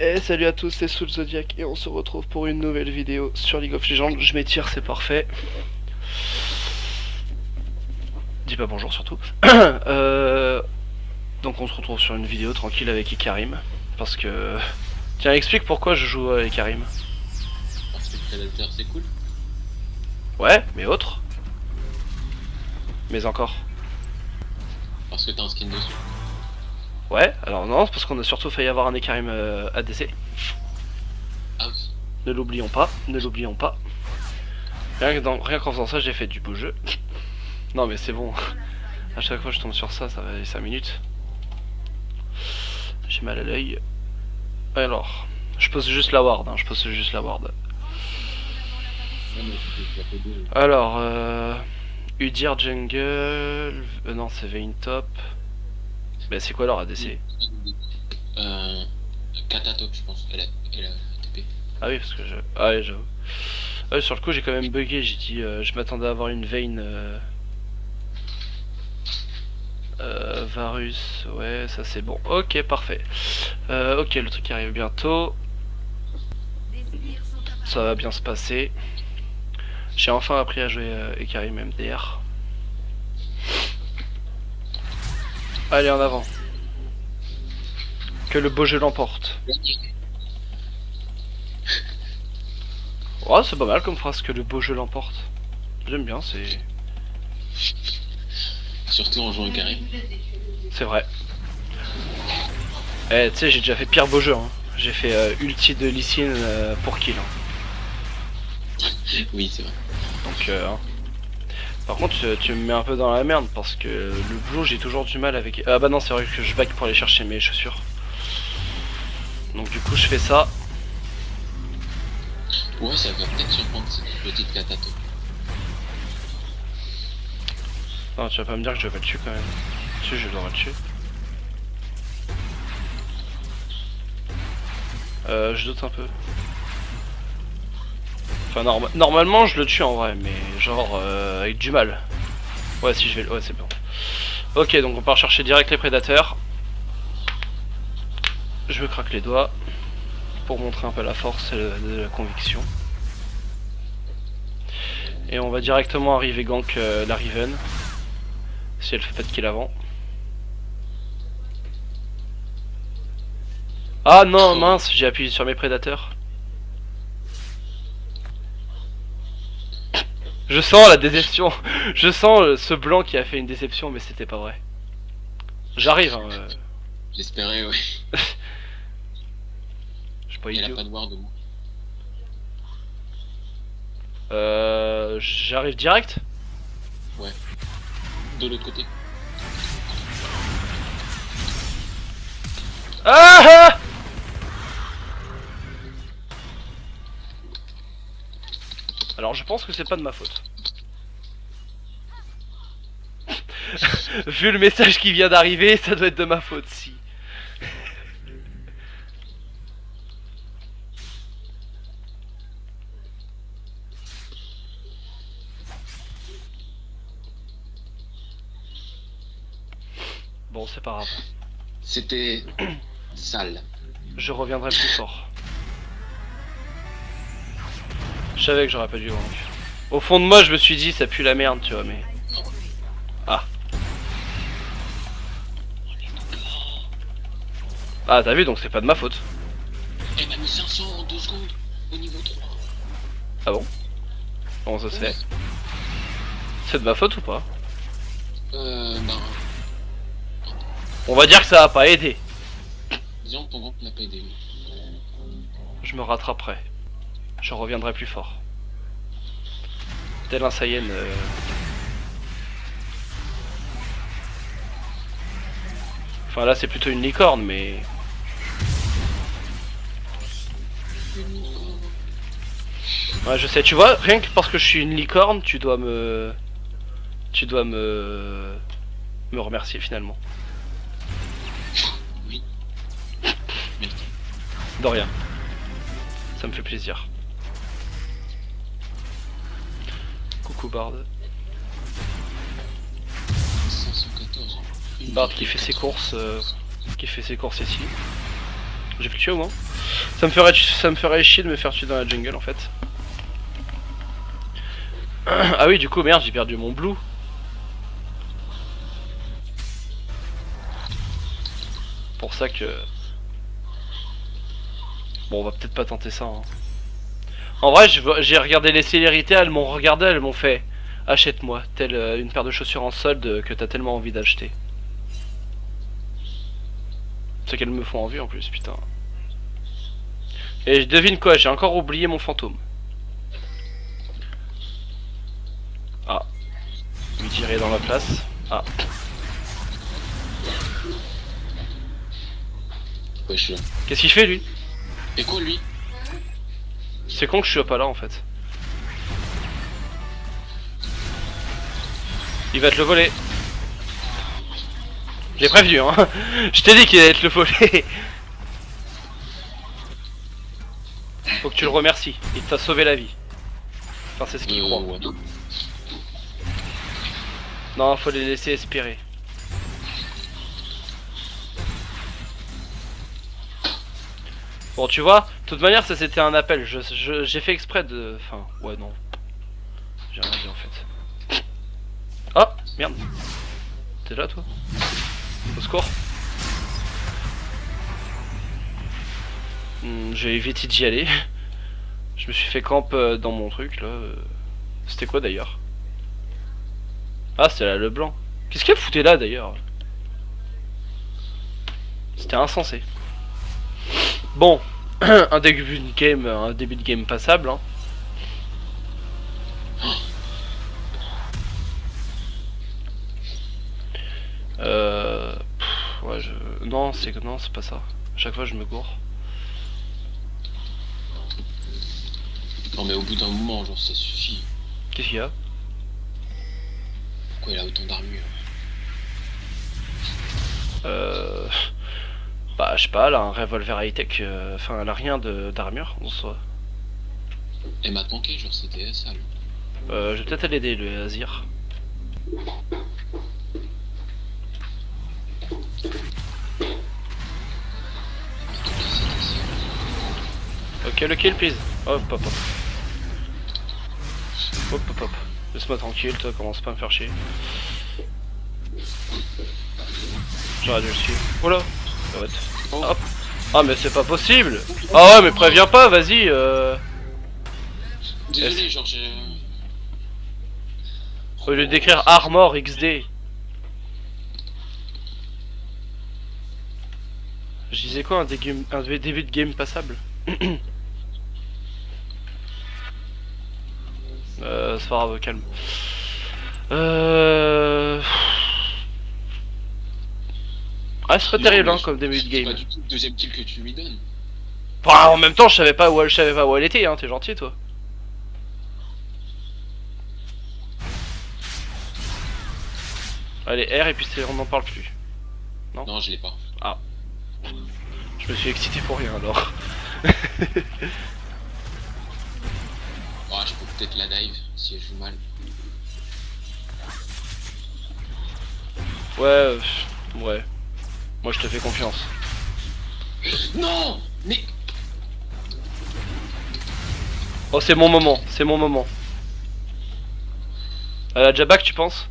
Et salut à tous, c'est Soul Zodiac et on se retrouve pour une nouvelle vidéo sur League of Legends. Je m'étire, c'est parfait. Dis pas bonjour surtout. Donc on se retrouve sur une vidéo tranquille avec Ikarim. Parce que... Tiens, explique pourquoi je joue avec Ikarim. Parce que le prédateur c'est cool. Ouais, mais autre. Mais encore. Parce que t'as un skin dessus. Ouais, alors non, c'est parce qu'on a surtout failli avoir un Ikarim ADC. Ah oui. Ne l'oublions pas, ne l'oublions pas. Rien qu'en faisant ça, j'ai fait du beau jeu. Non mais c'est bon. À chaque fois que je tombe sur ça, ça va aller 5 minutes. J'ai mal à l'œil. Alors, je pose juste la ward, hein, je pose juste la ward. Alors, Udyr jungle... non, c'est Vayne top. Bah c'est quoi leur ADC? Katatop je pense, elle a TP. Ah oui, parce que je... Ah oui, j'avoue. Ah oui, sur le coup, j'ai quand même bugué, j'ai dit... je m'attendais à avoir une Vayne... Varus, ouais, ça c'est bon. Ok, parfait. Ok, le truc arrive bientôt. Ça va bien se passer. J'ai enfin appris à jouer Ikarim MDR. Allez, en avant. Que le beau jeu l'emporte. Oh, c'est pas mal comme phrase, que le beau jeu l'emporte. J'aime bien, c'est... Surtout en jouant au Karim. C'est vrai. Eh, tu sais, j'ai déjà fait pire beau jeu. Hein. J'ai fait ulti de Lee Sin pour kill. Hein. Oui, c'est vrai. Donc, hein. Par contre, tu me mets un peu dans la merde parce que le blue, j'ai toujours du mal avec... Ah bah non, c'est vrai que je back pour aller chercher mes chaussures. Donc du coup, je fais ça. Ouais, ça va peut-être surprendre cette petite Katatop. Non, tu vas pas me dire que je vais pas le tuer quand même. Si, je dois le tuer. Je doute un peu. Enfin, normalement, je le tue en vrai, mais genre avec du mal. Ouais, si je vais... Ouais, c'est bon. Ok, donc on part chercher direct les prédateurs. Je me craque les doigts pour montrer un peu la force de la conviction. Et on va directement arriver gank la Riven. Si elle fait pas de kill avant. Ah non, mince, j'ai appuyé sur mes prédateurs. Je sens la déception. Je sens ce blanc qui a fait une déception, mais c'était pas vrai. J'arrive, hein. J'espérais, oui. Je suis pas Elle a idiot. pas de ward au moins. J'arrive direct. Ouais. De l'autre côté. Ah, alors je pense que c'est pas de ma faute. Vu le message qui vient d'arriver, ça doit être de ma faute si. Bon, c'est pas grave. C'était sale. Je reviendrai plus fort. Je savais que j'aurais pas dû gank. Au fond de moi, je me suis dit, ça pue la merde, tu vois, mais... Ah. Ah, t'as vu, donc c'est pas de ma faute. Elle m'a mis 500 en 2 secondes au niveau 3. Ah bon? Comment ça se fait? C'est de ma faute ou pas? Ben... On va dire que ça a pas aidé. Disons que ton groupe n'a pas aidé. Je me rattraperai. Je reviendrai plus fort. Tel un Saiyan. Enfin là c'est plutôt une licorne mais... Ouais je sais, tu vois, rien que parce que je suis une licorne, tu dois me... Tu dois me remercier finalement. Oui. Merci. De rien. Ça me fait plaisir. Coucou Bard. 514. Bard qui fait ses courses ici. J'ai pu le tuer au moins. Ça me ferait chier de me faire tuer dans la jungle en fait. Ah oui, du coup, merde, j'ai perdu mon blue. Pour ça que... Bon, on va peut-être pas tenter ça. Hein. En vrai, j'ai regardé les célérités, elles m'ont regardé, elles m'ont fait... Achète-moi, telle une paire de chaussures en solde que t'as tellement envie d'acheter. C'est qu'elles me font envie en plus, putain. Et je devine quoi, j'ai encore oublié mon fantôme. Ah. Lui tirer dans la place. Ah. Ouais, je suis là. Qu'est-ce qu'il fait lui? Et quoi lui? C'est con que je sois pas là en fait. Il va te le voler. J'ai prévenu hein. Je t'ai dit qu'il allait te le voler. Faut que tu le remercies. Il t'a sauvé la vie. Enfin c'est ce qu'il croit. Ouais. Non, faut les laisser espérer. Bon tu vois, de toute manière ça c'était un appel. J'ai fait exprès de... Enfin, ouais non. J'ai rien dit en fait. Ah, merde. T'es là toi? Au secours. J'ai évité d'y aller. Je me suis fait camp dans mon truc là. C'était quoi d'ailleurs? Ah c'était là le blanc. Qu'est-ce qu'elle foutait là d'ailleurs? C'était insensé. Bon, un début de game passable. Hein. Ouais non c'est pas ça. À chaque fois je me gourre. Non mais au bout d'un moment, genre ça suffit. Qu'est-ce qu'il y a? Pourquoi il a autant d'armure? Bah je sais pas, elle a un revolver high-tech, enfin elle a rien d'armure en soi. Elle m'a manqué, genre c'était sale. Je vais peut-être l'aider le Azir. Ok le kill please. Hop hop hop. Hop hop hop. Laisse-moi tranquille, toi commence pas à me faire chier. J'aurais dû le suivre. Oh là. Arrête. Oh. Hop. Ah mais c'est pas possible. Ah ouais mais préviens pas, vas-y Désolé, genre j'ai... Au lieu d'écrire Armor XD. Je disais quoi, un début de game passable? C'est pas grave, calme. Ah, c'est pas terrible hein, comme début de C'est pas game. du tout le deuxième kill que tu lui donnes. Enfin, en même temps, je savais pas où elle était, hein, t'es gentil toi. Allez, R et puis on n'en parle plus. Non, je l'ai pas. Ah. Je me suis excité pour rien alors. Ah, je peux peut-être la dive si elle joue mal. Ouais, ouais. Moi je te fais confiance. Non. Mais... Oh, c'est mon moment, c'est mon moment. Elle a déjà back, tu penses?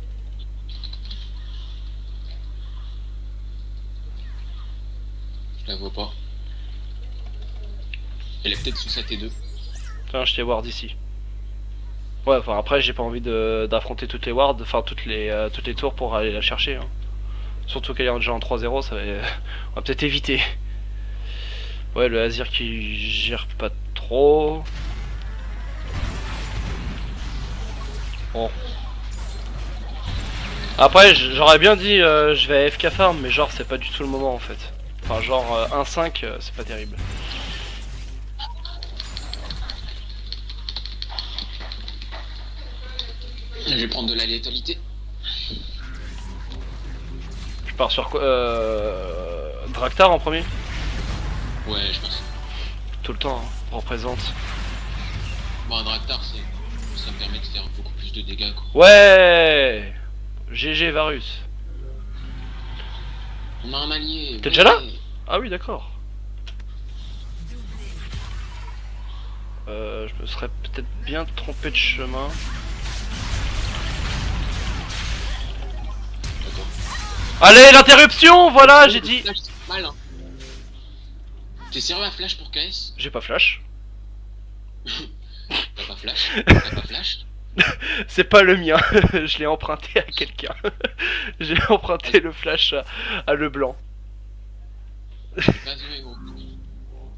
Je la vois pas. Elle est peut-être sous sa T2. Tiens, je t'ai ward ici. Ouais, enfin après j'ai pas envie d'affronter toutes les wards, enfin toutes les tours pour aller la chercher. Hein. Surtout qu'elle est déjà en 3-0, ça va... on va peut-être éviter. Ouais, le Azir qui gère pas trop. Bon. Après j'aurais bien dit je vais à FK farm, mais genre c'est pas du tout le moment en fait. Enfin genre 1-5 c'est pas terrible. Je vais prendre de la létalité. Je pars sur quoi Draktar en premier? Ouais, je pense. Tout le temps, hein, représente. Bon, un Draktar, ça me permet de faire beaucoup plus de dégâts, quoi. Ouais GG Varus. On a un manier. T'es déjà là? Ah oui d'accord. Je me serais peut-être bien trompé de chemin. D'accord. Allez, l'interruption, voilà, j'ai dit. Flash, c'est mal, hein. T'es sérieux à flash pour KS? J'ai pas flash. T'as pas flash? T'as pas flash? C'est pas le mien, je l'ai emprunté à quelqu'un. J'ai emprunté le flash à Leblanc. Vas-y, gros.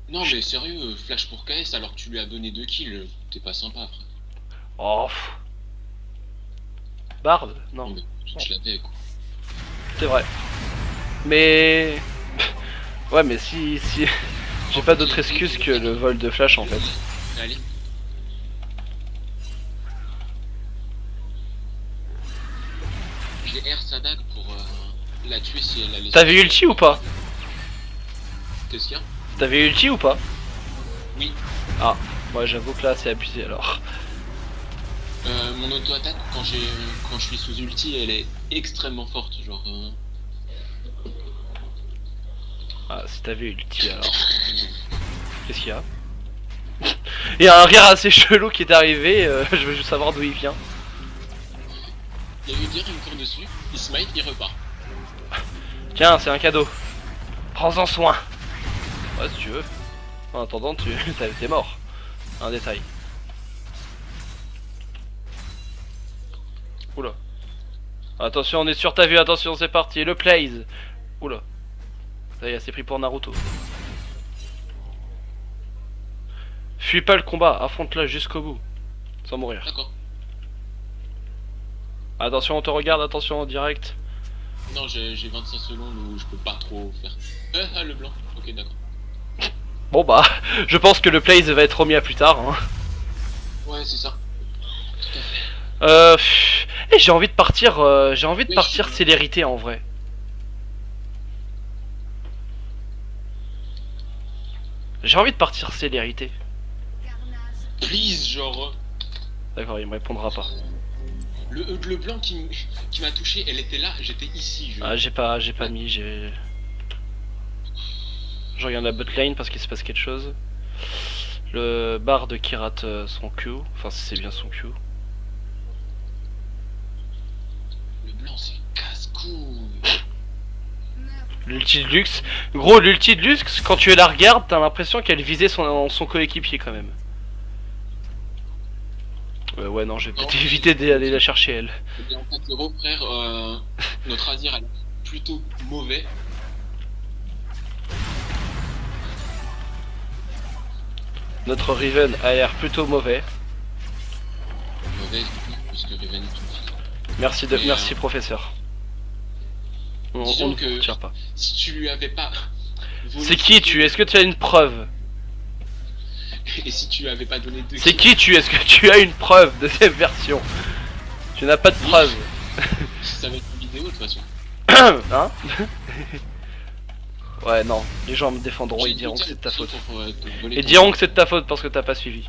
Non mais sérieux, flash pour KS alors que tu lui as donné 2 kills, t'es pas sympa frère. Oh. Barbe? Non, Non mais je l'avais quoi. c'est vrai. Mais... Ouais, mais si... J'ai pas d'autre excuse que le vol de flash en fait. Allez. J'ai air sa dague pour la tuer si elle a laissé. T'avais ulti ou pas? Qu'est-ce qu'il y a? T'avais ulti ou pas? Oui. Ah, ouais, j'avoue que là c'est abusé alors. Mon auto-attaque quand je suis sous ulti elle est extrêmement forte genre Ah, si t'avais ulti alors. Qu'est-ce qu'il y a? Il y a un rire assez chelou qui est arrivé, je veux juste savoir d'où il vient. Il y a eu dire, il me court dessus, il smite, il repart. Tiens, c'est un cadeau. Prends-en soin. Ouais, si tu veux. En attendant, t'es mort. Un détail. Oula. Attention, on est sur ta vue, attention, c'est parti. Le plays. Oula. Ça y est, c'est pris pour Naruto. Fuis pas le combat, affronte-la jusqu'au bout. Sans mourir. D'accord. Attention, on te regarde, attention en direct. Non, j'ai 25 secondes où je peux pas trop faire. Ah, le blanc. Ok, d'accord. Bon bah, je pense que le plays va être remis à plus tard. Hein. Ouais, c'est ça. Tout à fait. J'ai envie de partir, Oui, célérité en vrai. J'ai envie de partir célérité. Please, genre. D'accord, il me répondra pas. Le blanc qui m'a touché, elle était là, j'étais ici. Ah, j'ai pas mis, j'ai... Je regarde la botlane parce qu'il se passe quelque chose. Le bard qui rate son Q, enfin si c'est bien son Q. Le blanc, c'est casse-couille. L'ulti de luxe. Gros, l'ulti de luxe, quand tu la regardes, t'as l'impression qu'elle visait son coéquipier quand même. Ouais, non, je vais peut-être éviter d'aller la chercher elle. Et en fait, gros frère, notre Azir elle est plutôt mauvais. Notre Riven a l'air plutôt mauvais. Mauvaise du coup, puisque Riven est tout. Merci professeur. Disons ne que tire pas. si tu lui avais pas. C'est qui tu? Est-ce que tu as une preuve? Et si tu lui avais pas donné deux. C'est qui tu? Est-ce que tu as une preuve de cette version? Tu n'as pas de preuve. Ça va être une vidéo de toute façon. Hein? Ouais, non, les gens me défendront, ils diront que c'est de ta faute. Ils diront que c'est de ta faute parce que t'as pas suivi.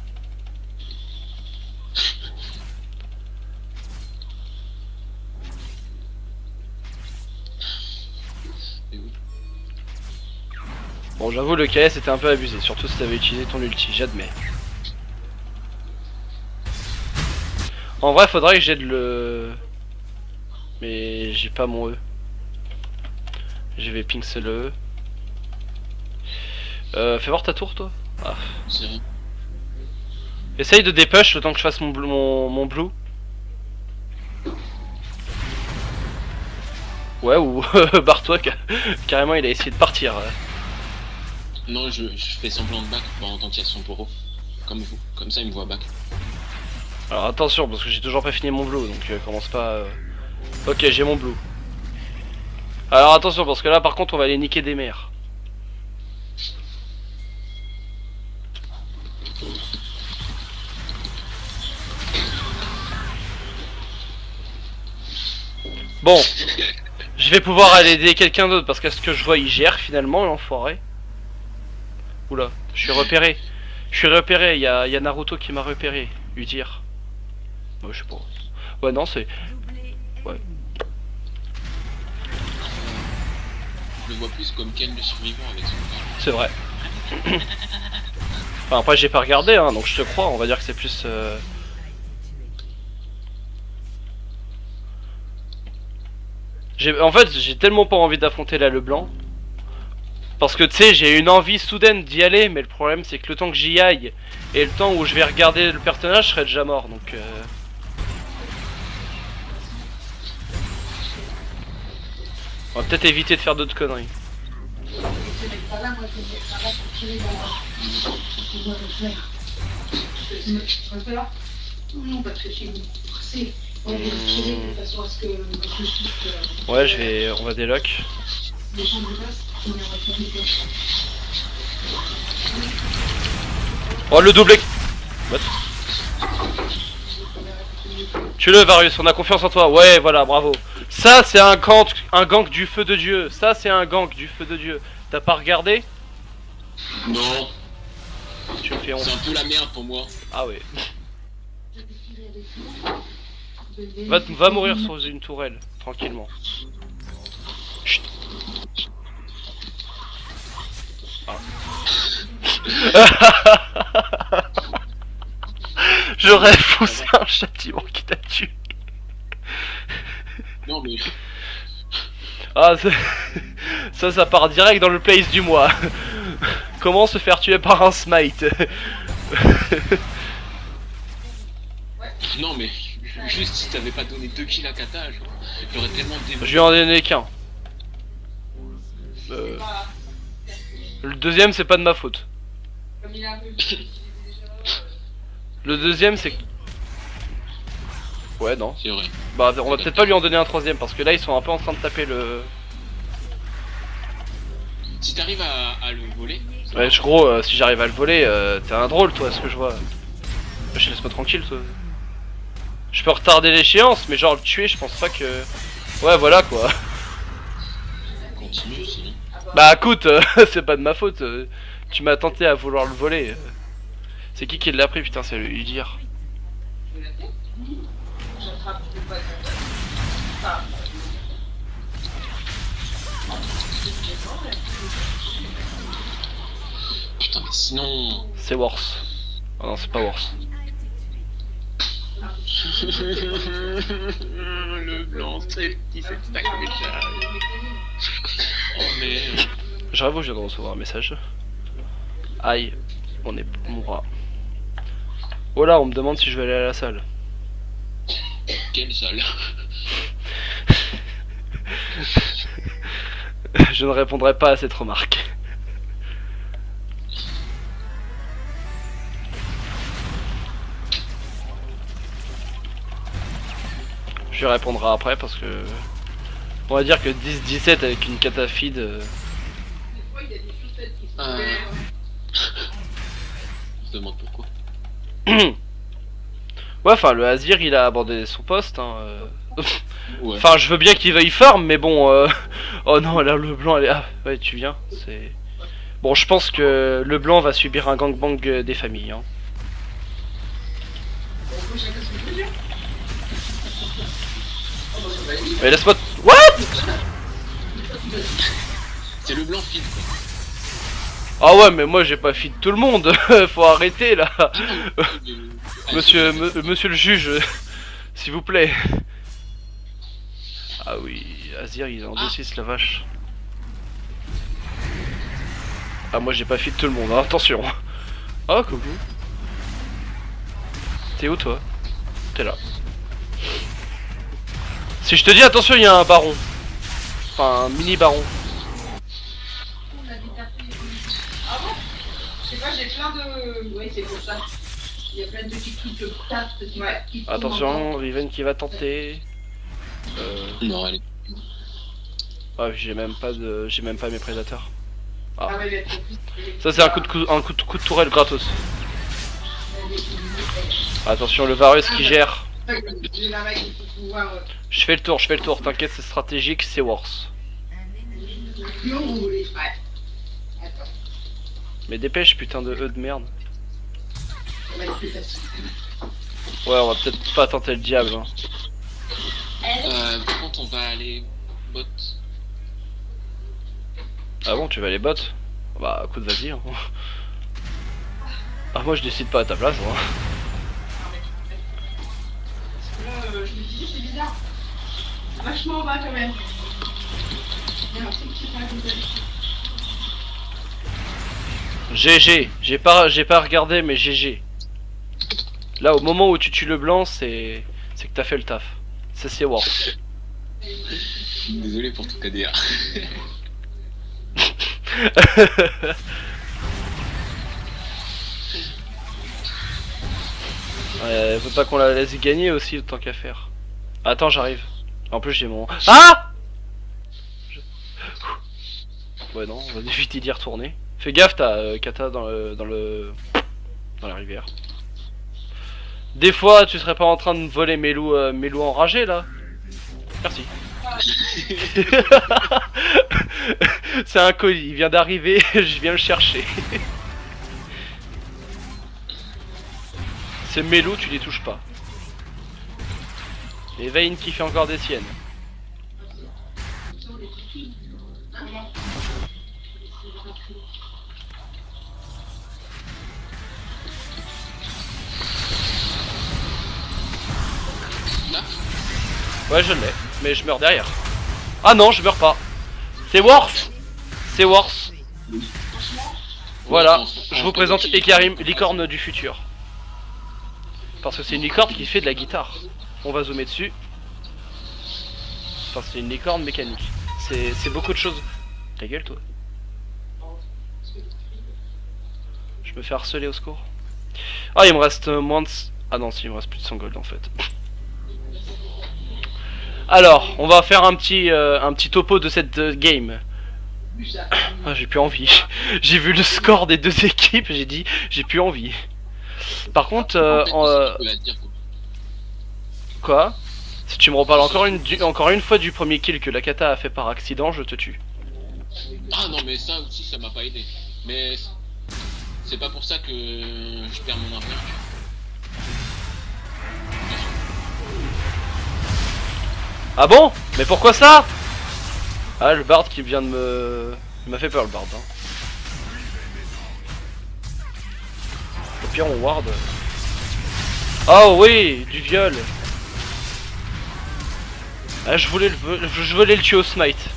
Bon, j'avoue, le KS était un peu abusé, surtout si t'avais utilisé ton ulti, j'admets. En vrai, faudrait que j'aide le... Mais j'ai pas mon E. Je vais ping le E. Fais voir ta tour, toi. Ah. C'est vrai. Essaye de dépush le temps que je fasse mon blue. Ouais, ou barre-toi, carrément il a essayé de partir. Non, je fais semblant de back pendant qu'il y a son poro. Comme vous. Comme ça, il me voit back. Alors attention, parce que j'ai toujours pas fini mon blue, donc commence pas... Ok, j'ai mon blue. Alors attention, parce que là par contre on va aller niquer des mers. Bon, je vais pouvoir aller aider quelqu'un d'autre, parce qu'à ce que je vois il gère finalement l'enfoiré. Oula, je suis repéré. Il y a Naruto qui m'a repéré, lui dire. Ouais, je sais pas. Ouais, non, c'est... Ouais. Je le vois plus comme Ken le survivant avec son corps. C'est vrai. Enfin, après j'ai pas regardé, hein, donc je te crois, on va dire que c'est plus... En fait, j'ai tellement pas envie d'affronter la Leblanc. Parce que tu sais, j'ai une envie soudaine d'y aller, mais le problème c'est que le temps que j'y aille et le temps où je vais regarder le personnage, je serai déjà mort, donc... On va peut-être éviter de faire d'autres conneries. Ouais, on va déloc. Oh, le double. What? Tue-le, Varus, on a confiance en toi. Ouais, voilà, bravo. Ça, c'est un gank du feu de Dieu. Ça, c'est un gank du feu de Dieu. T'as pas regardé? Non. Tu me fais honte. C'est un peu la merde pour moi. Ah ouais. Va mourir sur une tourelle, tranquillement. Chut. Ah. J'aurais poussé un châtiment qui t'a tué. Non mais... Ah, ça part direct dans le place du mois. Comment se faire tuer par un smite? Non mais... Juste si t'avais pas donné 2 kills à Kata, j'aurais tellement développé. Je lui en ai donné qu'un. Le deuxième, c'est pas de ma faute. Le deuxième, c'est... Ouais, non. C'est vrai. Bah, on va peut-être pas lui en donner un troisième, parce que là, ils sont un peu en train de taper le... Si t'arrives à le voler... Ouais, gros, si j'arrive à le voler, t'es un drôle, toi, ce que je vois. Je laisse-moi tranquille, toi. Je peux retarder l'échéance, mais genre le tuer, je pense pas que... Ouais, voilà, quoi. Continue, sinon. Bah, écoute, c'est pas de ma faute. Tu m'as tenté à vouloir le voler. C'est qui l'a pris, putain, c'est le Udir. Putain, mais sinon... C'est worse. Oh non, c'est pas worse. Le blanc, c'est 17 stacks déjà. Oh merde. J'avoue, je viens de recevoir un message. Aïe, on mourra. Oh là, on me demande si je vais aller à la salle. Quelle salle? Je ne répondrai pas à cette remarque. Je répondrai après parce que... On va dire que 10-17 avec une catafide... Je demande pourquoi. Ouais, enfin, le Azir, il a abandonné son poste, hein. Ouais. Enfin, je veux bien qu'il veuille farm, mais bon... Oh non, là, le blanc, elle est... Ah, ouais, tu viens, c'est... Bon, je pense que le blanc va subir un gangbang des familles, hein. Mais laisse-moi... What? C'est le blanc feed quoi. Ah ouais, mais moi j'ai pas feed tout le monde. Faut arrêter là. Monsieur le juge, s'il vous plaît. Ah oui, Azir il est en 2-6 la vache. Ah moi j'ai pas feed tout le monde, hein. Attention. Oh coucou. T'es où toi? T'es là. Si je te dis attention, il y a un baron. Enfin un mini baron. Ah bon? Je sais pas, j'ai plein de... Oui, c'est pour ça. Il y a plein de petits trucs de taf qui Attention, Viven qui va tenter. Non, elle est... Ah, j'ai même pas mes prédateurs. Ah. Ah ouais, Ça c'est un coup de tourelle gratos. Attention le Varus qui gère. Je fais le tour, t'inquiète c'est stratégique, c'est worse. Mais dépêche putain de de merde. Ouais on va peut-être pas tenter le diable hein. Par contre on va aller bot. Ah bon tu vas aller bot? Bah écoute vas-y hein. Ah, moi je décide pas à ta place, moi. Parce que là, je me disais, c'est bizarre. Vachement bas quand même. Il y a un truc qui fait comme d'habitude. GG, j'ai pas regardé, mais GG. Là, au moment où tu tues le blanc, c'est que t'as fait le taf. Ça, c'est worse. Désolé pour ton KDA. Faut pas qu'on la laisse gagner aussi, autant qu'à faire. Attends, j'arrive. En plus, j'ai mon... Ah Ouais, non, on va éviter d'y retourner. Fais gaffe, t'as Kata dans la rivière. Des fois, tu serais pas en train de me voler mes loups enragés, là? Merci. C'est un colis, il vient d'arriver, je viens le chercher. Ces mélous, tu les touches pas. Et Vayne qui fait encore des siennes. Ouais, je l'ai, mais je meurs derrière. Ah non, je meurs pas. C'est worse. C'est worse. Voilà, je vous présente Ekarim, licorne du futur. Parce que c'est une licorne qui fait de la guitare. On va zoomer dessus. Parce que c'est une licorne mécanique. C'est beaucoup de choses. Ta gueule, toi. Je me fais harceler au secours. Ah, il me reste moins de... Ah non, si, il me reste plus de 100 gold en fait. Alors, on va faire un petit topo de cette game. Ah, j'ai plus envie. J'ai vu le score des deux équipes, j'ai dit, j'ai plus envie. Par contre, quoi? Si tu me reparles encore une fois du premier kill que la kata a fait par accident, je te tue. Ah non, mais ça aussi, ça m'a pas aidé. Mais c'est pas pour ça que je perds mon armure. Ah bon? Mais pourquoi ça? Ah, le bard qui vient de me... Il m'a fait peur, le bard. Hein. Au pire, on ward. Oh oui, du viol. Ah, je voulais le tuer au smite.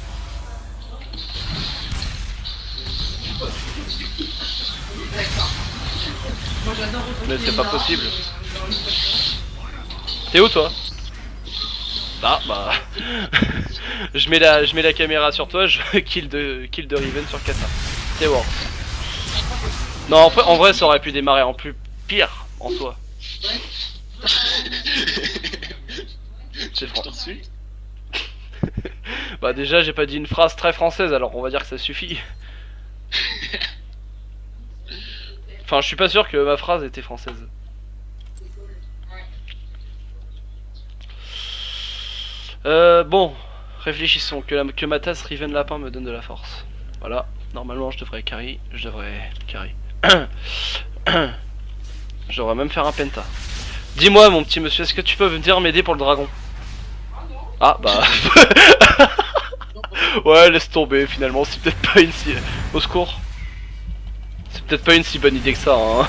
Mais c'est pas possible. T'es où, toi? Ah bah je mets la caméra sur toi, je kill de Riven sur Kata. C'est worse. Non, en vrai ça aurait pu démarrer en plus pire en soi. C'est français. Bah déjà j'ai pas dit une phrase très française, alors on va dire que ça suffit. Enfin je suis pas sûr que ma phrase était française. Bon, réfléchissons, que ma tasse Riven Lapin me donne de la force. Voilà, normalement je devrais carry, je devrais même faire un penta. Dis-moi mon petit monsieur, est-ce que tu peux venir m'aider pour le dragon? Ah bah... Ouais, laisse tomber, finalement, c'est peut-être pas une si... Au secours. C'est peut-être pas une si bonne idée que ça, hein.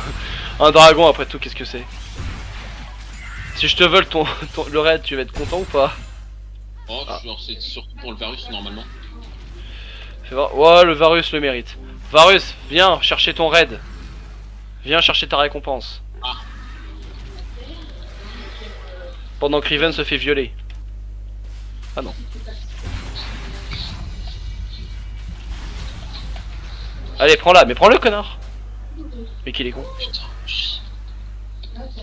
Un dragon, après tout, qu'est-ce que c'est? Si je te vole le raid, tu vas être content ou pas? Oh, genre c'est surtout pour le Varus normalement. Fais voir. Ouais, le Varus le mérite. Varus, viens chercher ton raid. Viens chercher ta récompense. Ah. Pendant que Riven se fait violer. Ah non. Allez, prends-la, mais prends-le connard. Mais qu'il est con.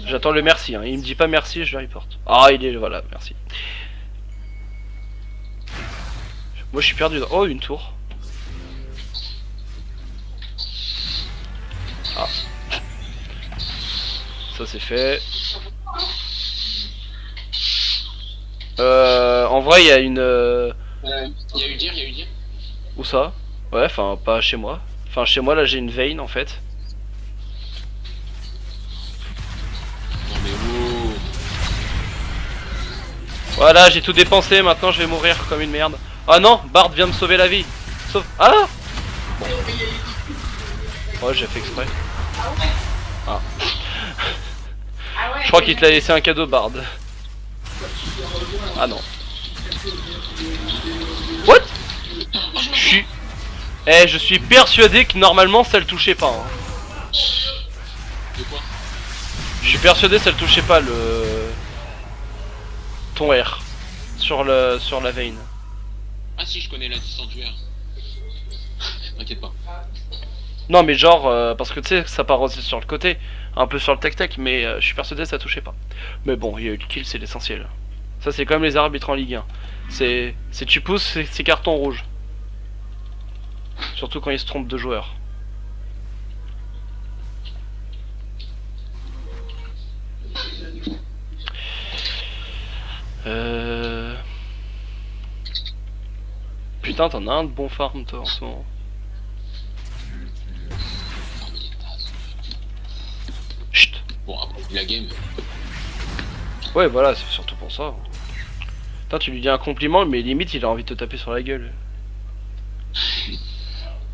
J'attends le merci, hein. Il me dit pas merci, je le reporte. Ah, il est... Voilà, merci. Moi je suis perdu dans... Oh, une tour. Ah. Ça c'est fait. En vrai il y a une... Il y a eu dire, Où ça? Ouais, enfin pas chez moi. Enfin chez moi là j'ai une Vayne en fait. Non mais wow. Voilà, j'ai tout dépensé, maintenant je vais mourir comme une merde. Ah non, Bard vient me sauver la vie. Sauve... Ah bon. Ouais, j'ai fait exprès. Ah. Ah ouais, Je crois qu'il te l'a laissé un cadeau Bard. Ah non. What? Je suis... Eh, je suis persuadé que normalement ça le touchait pas. Hein. De quoi? Je suis persuadé que ça le touchait pas le... Ton R. Sur la veine. Ah si, je connais la distance du R. T'inquiète pas. Non mais genre, parce que tu sais, ça part aussi sur le côté. Un peu sur le tac-tac, mais je suis persuadé que ça touchait pas. Mais bon, il y a eu le kill, c'est l'essentiel. Ça c'est comme les arbitres en Ligue 1. C'est tu pousses, c'est carton rouge. Surtout quand ils se trompent de joueurs. Putain, t'en as un de bon farm toi en ce moment. Chut. Bon, après la game. Ouais, voilà, c'est surtout pour ça. Putain, tu lui dis un compliment, mais limite il a envie de te taper sur la gueule.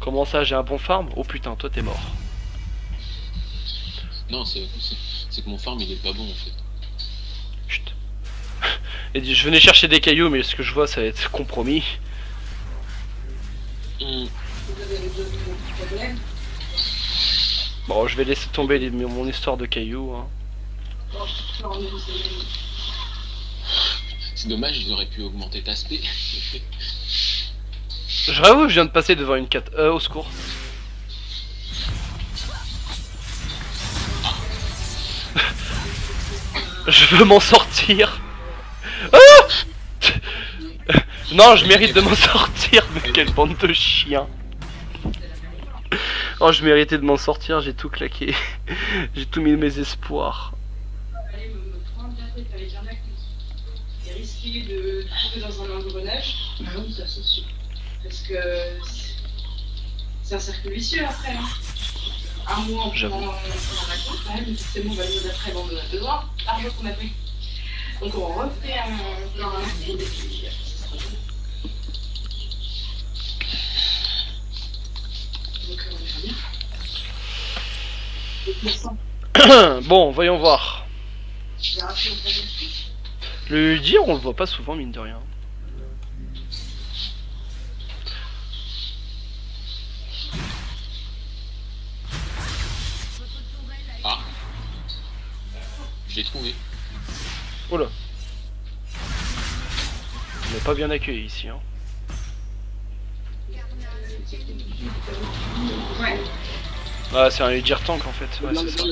Comment ça, j'ai un bon farm? Oh putain, toi t'es mort. Non, c'est que mon farm il est pas bon en fait. Chut. Et je venais chercher des cailloux, mais ce que je vois, ça va être compromis. Hum. Vous avez des problèmes. Bon, je vais laisser tomber mon histoire de cailloux. Hein. Bon, non, mais c'est- C'est dommage, ils auraient pu augmenter ta spé. Je réavoue, je viens de passer devant une 4. Au secours. Je veux m'en sortir. Ah non, je mérite de m'en sortir, mais quelle bande de chiens. Oh, je méritais de m'en sortir, j'ai tout claqué. J'ai tout mis mes espoirs. Allez, me prendre bien tête avec un acte. C'est risqué de trouver dans un engrenage. Ah oui, ça c'est sûr. Parce que c'est un cercle vicieux après. Hein. Un mois en J'avoue. prenant la compte, quand même, forcément, on va nous d'après avant de voir l'argent qu'on a pris. Donc on refait un plan et puis donc on verra bien. Donc, le sang, Bon, voyons voir. on verra si on prend le truc. Le dire, on le voit pas souvent, mine de rien. Ah. Je l'ai trouvé. Oh là. On n'est pas bien accueilli ici. Hein. Ouais. Ah, c'est un Udir tank en fait. Ouais, c'est ça.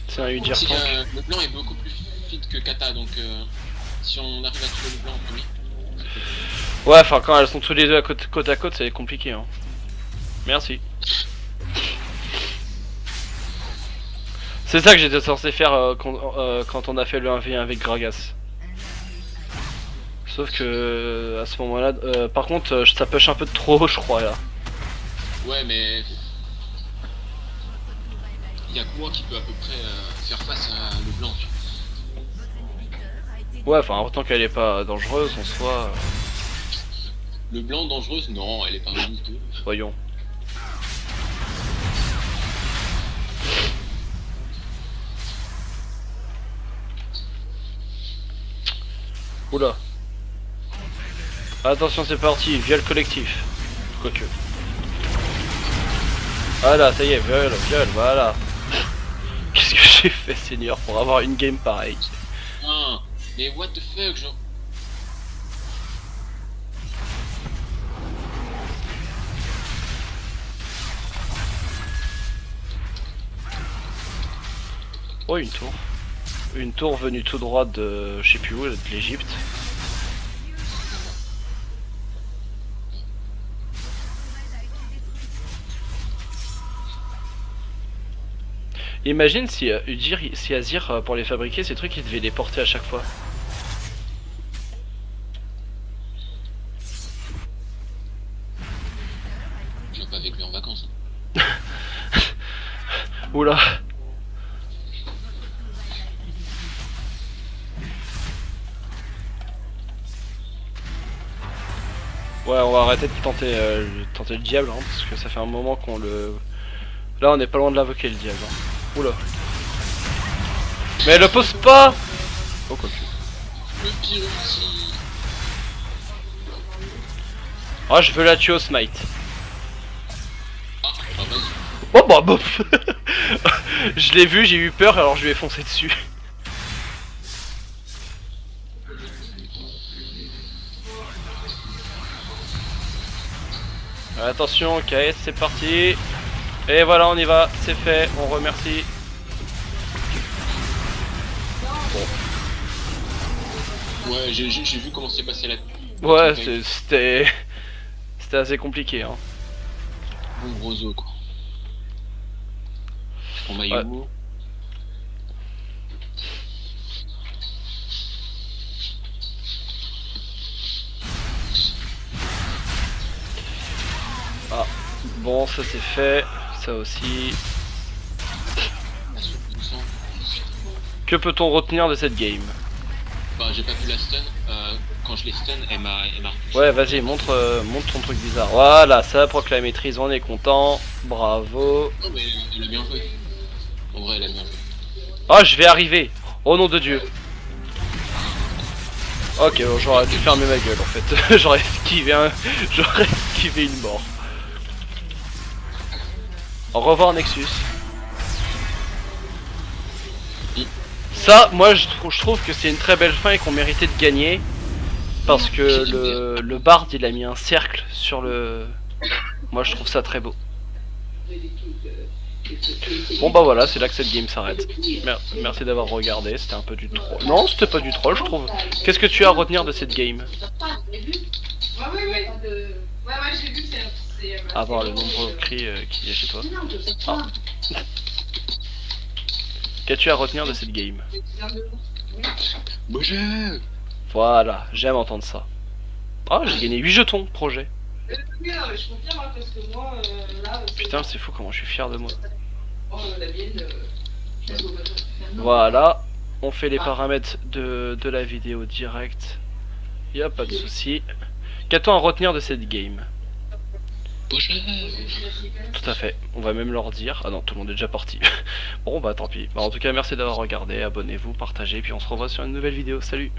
C'est un Udir Si, tank. le blanc est beaucoup plus fit que Kata, donc si on arrive à tuer le blanc en premier. Ouais, enfin, quand elles sont tous les deux côte à côte, ça va être compliqué. Hein. Merci. C'est ça que j'étais censé faire quand on a fait le 1v1 avec Gragas. Sauf que à ce moment-là, par contre, ça push un peu de trop, je crois là. Ouais, mais il y a que moi qui peut à peu près faire face à le blanc. Tu vois. Ouais, enfin, autant qu'elle est pas dangereuse en soi. Le blanc dangereuse, non, elle est pas du tout. Voyons. Oula. Attention, c'est parti, via le collectif. Quoique. Voilà, ça y est, viol, voilà. Qu'est-ce que j'ai fait, Seigneur, pour avoir une game pareille? Ah, mais what the fuck, genre. Oh, une tour. Une tour venue tout droit de je sais plus où, de l'Egypte. Imagine si Udyr, si Azir pour les fabriquer ces trucs il devait les porter à chaque fois. Je viens pas avec lui en vacances. Oula. Ouais, on va arrêter de tenter le diable hein, parce que ça fait un moment qu'on le Là on est pas loin de l'invoquer le diable. Oula. Mais elle le pose pas. Oh quoi que. Le pire outil. Ah je veux la tuer au smite. Ah, bah vas-y. Oh bah bof. Je l'ai vu, j'ai eu peur alors je lui ai foncé dessus. Attention, KS c'est parti. Et voilà on y va, c'est fait, on remercie. Ouais, j'ai vu comment s'est passé la... Ouais, c'était assez compliqué hein. Bon gros os quoi. Ton maillot. Ouais. Ah, bon ça c'est fait, ça aussi. Que peut-on retenir de cette game? Bah j'ai pas pu la stun, quand je l'ai stun, elle m'a repoussé. Ouais vas-y montre ton truc bizarre. Voilà, ça proc la maîtrise, on est content. Bravo. Non mais elle a bien joué. En vrai elle a bien joué. Oh je vais arriver. Au nom de Dieu. Ok bon, j'aurais dû fermer ma gueule en fait. J'aurais esquivé une mort. Au revoir Nexus. Ça, moi je trouve que c'est une très belle fin et qu'on méritait de gagner. Parce que le bard il a mis un cercle sur le... Moi je trouve ça très beau. Bon bah voilà, c'est là que cette game s'arrête. Merci d'avoir regardé, c'était un peu du troll. Non, c'était pas du troll je trouve. Qu'est-ce que tu as à retenir de cette game? Ouais, j'ai vu que c'est. À voir le nombreux cris qu'il y a chez toi. Ah. Qu'as-tu à retenir de cette game? Moi j'ai... Voilà, j'aime entendre ça. Ah, j'ai gagné 8 jetons, projet. Je confirme hein, parce que moi, là. Putain, c'est fou comment je suis fier de moi. Oh, la mienne. Voilà, on fait les paramètres de la vidéo direct. Y'a pas de souci. Qu'a-t-on à retenir de cette game? Tout à fait, on va même leur dire. Ah non, tout le monde est déjà parti. Bon bah tant pis. Bah, en tout cas, merci d'avoir regardé, abonnez-vous, partagez, puis on se revoit sur une nouvelle vidéo. Salut!